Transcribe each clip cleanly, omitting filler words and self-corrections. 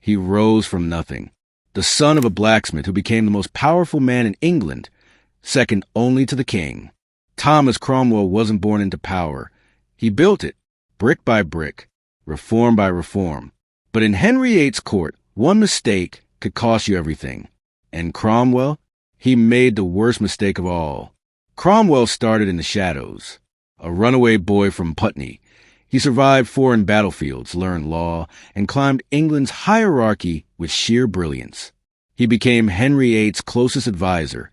He rose from nothing. The son of a blacksmith who became the most powerful man in England, second only to the king. Thomas Cromwell wasn't born into power. He built it, brick by brick, reform by reform. But in Henry VIII's court, one mistake could cost you everything. And Cromwell, he made the worst mistake of all. Cromwell started in the shadows. A runaway boy from Putney, he survived foreign battlefields, learned law, and climbed England's hierarchy with sheer brilliance. He became Henry VIII's closest advisor,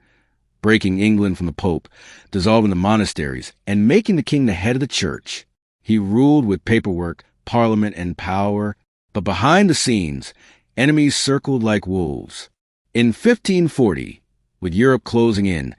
breaking England from the Pope, dissolving the monasteries, and making the king the head of the church. He ruled with paperwork, parliament, and power, but behind the scenes, enemies circled like wolves. In 1540, with Europe closing in,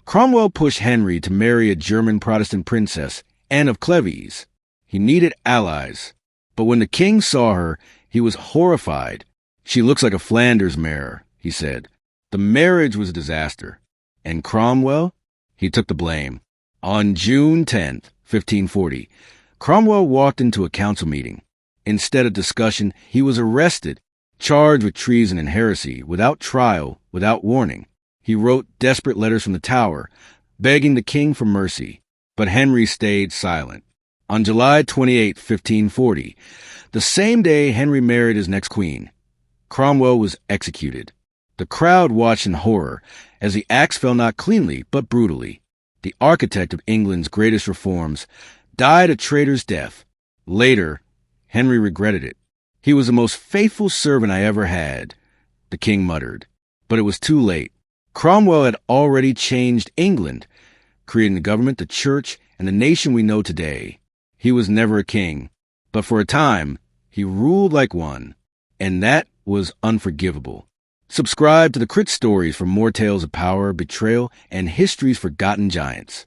Cromwell pushed Henry to marry a German Protestant princess, Anne of Cleves. He needed allies, but when the king saw her, he was horrified. "She looks like a Flanders mare," he said. The marriage was a disaster, and Cromwell, he took the blame. On June 10th, 1540, Cromwell walked into a council meeting. Instead of discussion, he was arrested, charged with treason and heresy, without trial, without warning. He wrote desperate letters from the Tower, begging the king for mercy, but Henry stayed silent. On July 28, 1540, the same day Henry married his next queen, Cromwell was executed. The crowd watched in horror as the axe fell not cleanly but brutally. The architect of England's greatest reforms died a traitor's death. Later, Henry regretted it. "He was the most faithful servant I ever had," the king muttered. But it was too late. Cromwell had already changed England, creating the government, the church, and the nation we know today. He was never a king, but for a time, he ruled like one, and that was unforgivable. Subscribe to the Crit Stories for more tales of power, betrayal, and history's forgotten giants.